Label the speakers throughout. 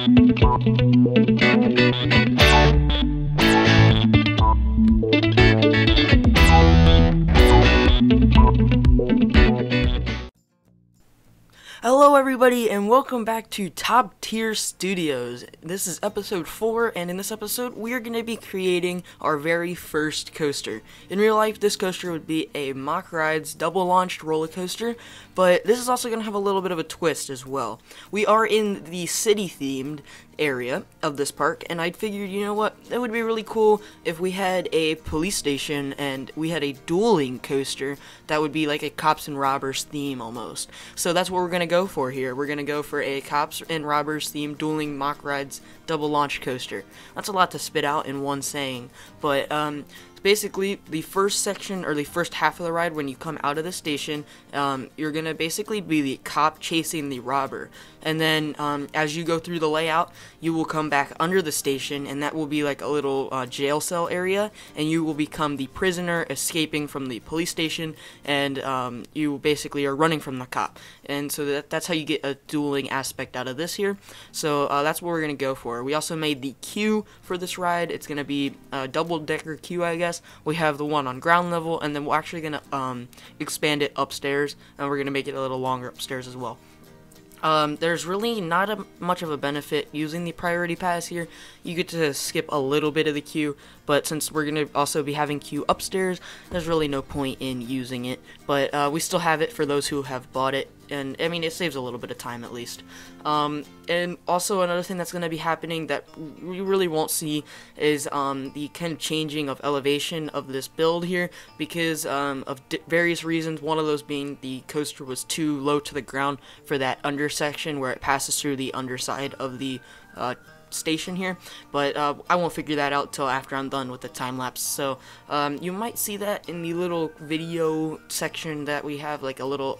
Speaker 1: Hello everybody and welcome back to Top Tier Studios. This is episode 4, and in this episode we are going to be creating our very first coaster. In real life this coaster would be a Mock Rides double launched roller coaster, but this is also going to have a little bit of a twist as well. We are in the city themed area of this park, and I figured, you know what, that would be really cool if we had a police station and we had a dueling coaster that would be like a cops and robbers theme almost. So that's what we're going to go for here. We're going to go for a cops and robbers themed dueling Mock Rides double launch coaster. That's a lot to spit out in one saying, but basically the first section, or the first half of the ride, when you come out of the station, you're gonna basically be the cop chasing the robber, and then as you go through the layout you will come back under the station, and that will be like a little jail cell area, and you will become the prisoner escaping from the police station, and you basically are running from the cop. And so that's how you get a dueling aspect out of this here. So that's what we're gonna go for. We also made the queue for this ride. It's gonna be a double-decker queue, I guess. We have the one on ground level, and then we're actually gonna expand it upstairs, and we're gonna make it a little longer upstairs as well. There's really not much of a benefit using the priority pass here. You get to skip a little bit of the queue, but since we're going to also be having queue upstairs, there's really no point in using it. But we still have it for those who have bought it, and I mean, it saves a little bit of time at least. And also another thing that's going to be happening that we really won't see is the kind of changing of elevation of this build here, because of various reasons, one of those being the coaster was too low to the ground for that undersection where it passes through the underside of the station here, but I won't figure that out till after I'm done with the time lapse. So you might see that in the little video section that we have, like a little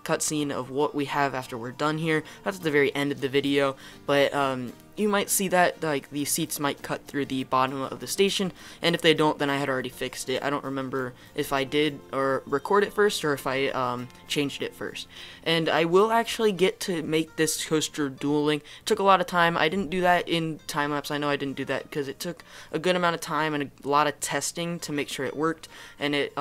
Speaker 1: cutscene of what we have after we're done here. That's at the very end of the video, but you might see that like the seats might cut through the bottom of the station, and if they don't, then I had already fixed it. I don't remember if I did or record it first, or if I changed it first. And I will actually get to make this coaster dueling. It took a lot of time. I didn't do that in time lapse. I know I didn't do that because it took a good amount of time and a lot of testing to make sure it worked, and it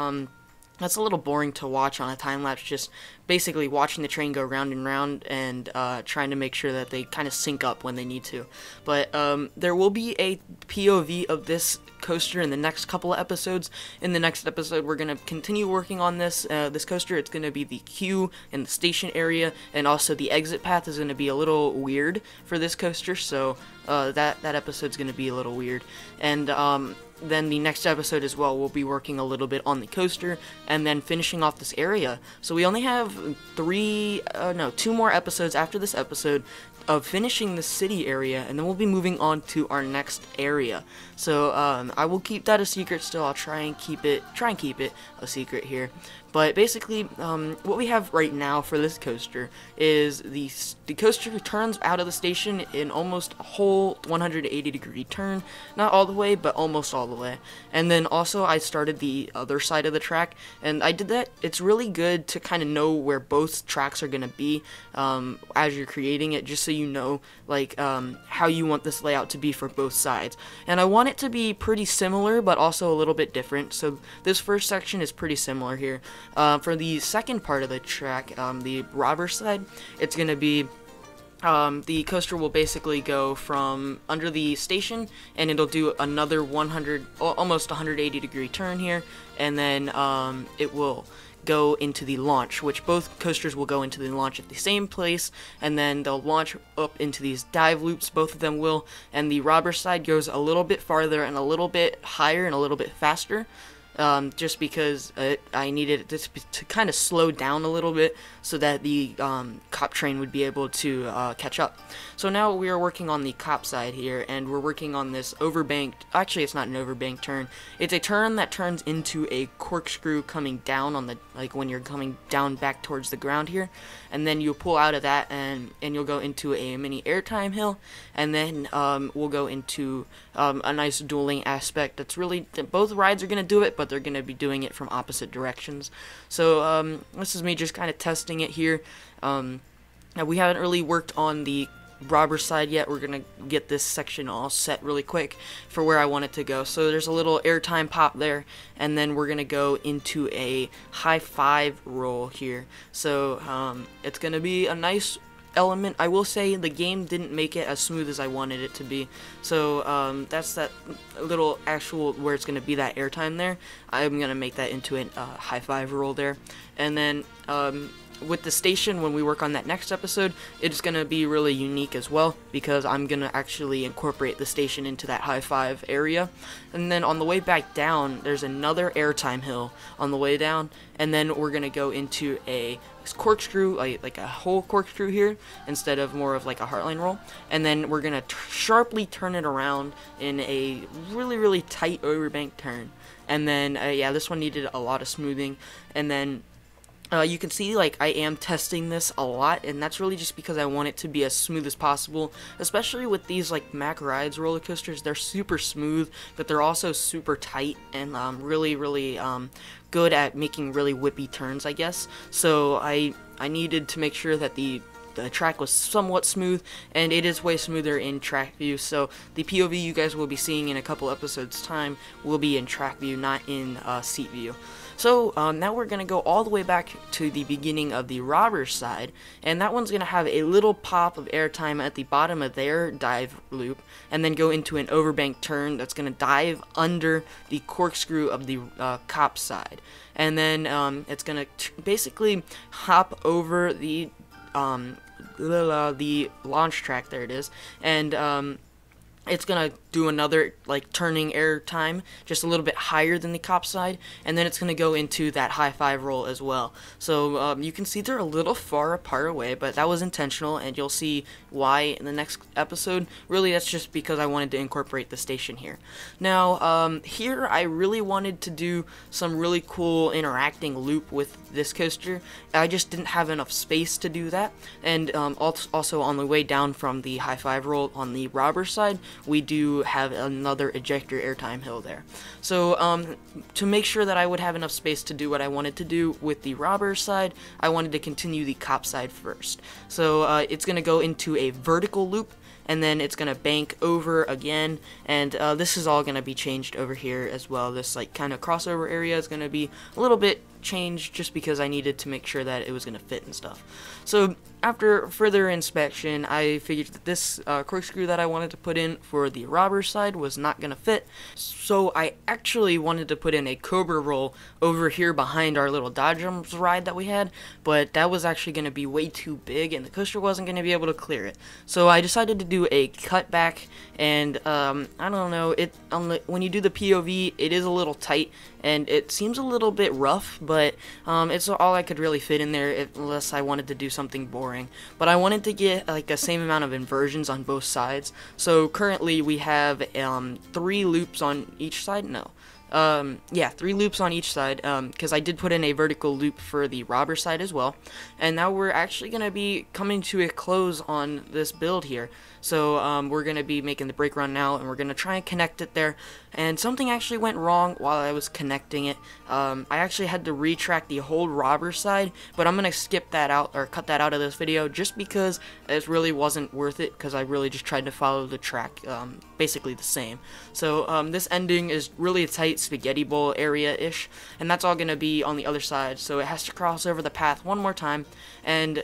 Speaker 1: that's a little boring to watch on a time lapse, just basically watching the train go round and round and trying to make sure that they kind of sync up when they need to. But there will be a POV of this coaster in the next couple of episodes. In the next episode, we're going to continue working on this coaster. It's going to be the queue and the station area, and also the exit path is going to be a little weird for this coaster, so that episode's going to be a little weird. And then the next episode as well, we'll be working a little bit on the coaster and then finishing off this area. So we only have 2 more episodes after this episode of finishing the city area, and then we'll be moving on to our next area. So I will keep that a secret still. I'll try and keep it a secret here. But basically, what we have right now for this coaster is the coaster turns out of the station in almost a whole 180-degree turn. Not all the way, but almost all the way. And then also I started the other side of the track, and I did that. It's really good to kind of know where both tracks are going to be as you're creating it, just so you know like how you want this layout to be for both sides. And I want it to be pretty similar, but also a little bit different. So this first section is pretty similar here. For the second part of the track, the robber side, it's going to be the coaster will basically go from under the station, and it'll do another almost 180-degree turn here, and then it will go into the launch, which both coasters will go into the launch at the same place, and then they'll launch up into these dive loops, both of them will, and the robber side goes a little bit farther and a little bit higher and a little bit faster. Just because I needed it to kind of slow down a little bit so that the cop train would be able to catch up. So now we are working on the cop side here, and we're working on this overbanked, actually it's not an overbanked turn, it's a turn that turns into a corkscrew coming down on the, like when you're coming down back towards the ground here, and then you'll pull out of that and you'll go into a mini airtime hill, and then we'll go into a nice dueling aspect. That's really, both rides are going to do it, but they're going to be doing it from opposite directions. So this is me just kind of testing it here. We haven't really worked on the robber side yet. We're gonna get this section all set really quick for where I want it to go. So there's a little airtime pop there, and then we're gonna go into a high five roll here. So it's gonna be a nice element. I will say the game didn't make it as smooth as I wanted it to be, so that's that little actual where it's going to be that airtime there. I'm going to make that into a high five roll there, and then with the station, when we work on that next episode, it's going to be really unique as well, because I'm going to actually incorporate the station into that high five area. And then on the way back down, there's another airtime hill on the way down, and then we're going to go into a corkscrew, like a whole corkscrew here, instead of more of like a heartline roll. And then we're going to sharply turn it around in a really tight overbank turn. And then, yeah, this one needed a lot of smoothing. And then you can see, like, I am testing this a lot, and that's really just because I want it to be as smooth as possible, especially with these, like, Mack Rides roller coasters. They're super smooth, but they're also super tight and really good at making really whippy turns, I guess. So I needed to make sure that the track was somewhat smooth, and it is way smoother in track view. So the POV you guys will be seeing in a couple episodes time will be in track view, not in seat view. So now we're going to go all the way back to the beginning of the robber side, and that one's going to have a little pop of airtime at the bottom of their dive loop, and then go into an overbank turn that's going to dive under the corkscrew of the cop side. And then it's going to basically hop over the launch track, there it is, and it's gonna do another like turning air time just a little bit higher than the cop side, and then it's gonna go into that high five roll as well. So you can see they're a little far apart away, but that was intentional, and you'll see why in the next episode. Really, that's just because I wanted to incorporate the station here. Now here I really wanted to do some really cool interacting loop with this coaster. I just didn't have enough space to do that, and also on the way down from the high five roll on the robber side, we do have another ejector airtime hill there. So to make sure that I would have enough space to do what I wanted to do with the robber side, I wanted to continue the cop side first. So it's going to go into a vertical loop, and then it's going to bank over again, and this is all going to be changed over here as well. This like kind of crossover area is going to be a little bit changed just because I needed to make sure that it was going to fit and stuff. So after further inspection, I figured that this corkscrew that I wanted to put in for the robber side was not going to fit, so I actually wanted to put in a cobra roll over here behind our little Dodgems ride that we had, but that was actually going to be way too big, and the coaster wasn't going to be able to clear it. So I decided to do a cutback, and I don't know, when you do the POV, it is a little tight, and it seems a little bit rough, but it's all I could really fit in there unless I wanted to do something boring. But I wanted to get like the same amount of inversions on both sides. So currently we have 3 loops on each side. No. Yeah, 3 loops on each side, because I did put in a vertical loop for the robber side as well. And now we're actually going to be coming to a close on this build here. So we're going to be making the brake run now, and we're going to try and connect it there. And something actually went wrong while I was connecting it. I actually had to retrack the whole robber side, but I'm going to skip that out, or cut that out of this video, just because it really wasn't worth it, because I really just tried to follow the track basically the same. So this ending is really a tight spaghetti bowl area-ish, and that's all going to be on the other side, so it has to cross over the path one more time. And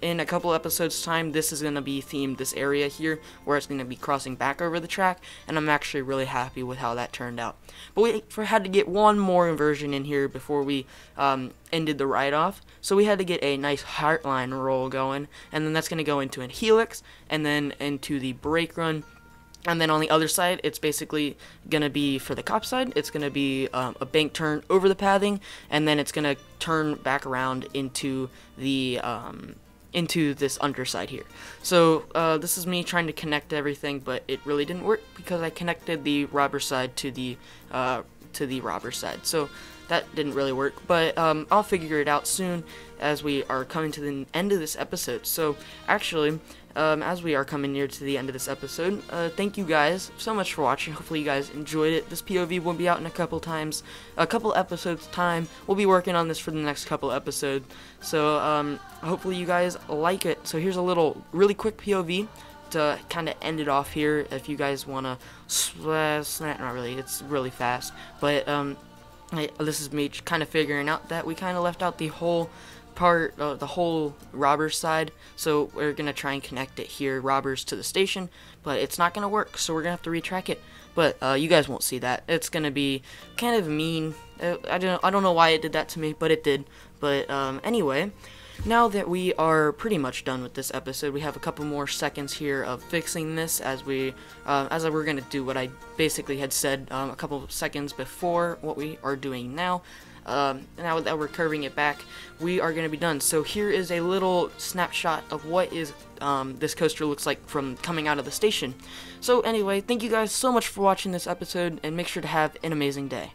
Speaker 1: in a couple episodes time, this is going to be themed, this area here, where it's going to be crossing back over the track, and I'm actually really happy with how that turned out. But we had to get one more inversion in here before we ended the ride off, so we had to get a nice heartline roll going, and then that's going to go into a helix, and then into the brake run. And then on the other side, it's basically going to be, for the cop side, it's going to be a bank turn over the pathing, and then it's going to turn back around into the into this underside here. So this is me trying to connect everything, but it really didn't work because I connected the robber side to the robber side. So that didn't really work, but I'll figure it out soon as we are coming to the end of this episode. So actually, as we are coming near to the end of this episode, thank you guys so much for watching. Hopefully you guys enjoyed it. This POV will be out in a couple episodes time. We'll be working on this for the next couple episodes, so hopefully you guys like it. So here's a little really quick POV to kind of end it off here, if you guys want to not really, it's really fast, but this is me kind of figuring out that we kind of left out the whole part, the whole robbers side, so we're gonna try and connect it here, robbers to the station, but it's not gonna work, so we're gonna have to retrack it. But you guys won't see that. It's gonna be kind of mean. I don't know why it did that to me, but it did. But anyway, now that we are pretty much done with this episode, we have a couple more seconds here of fixing this as we're gonna do what I basically had said a couple seconds before what we are doing now. Now that we're curving it back, we are going to be done. So here is a little snapshot of what this coaster looks like from coming out of the station. So anyway, thank you guys so much for watching this episode, and make sure to have an amazing day.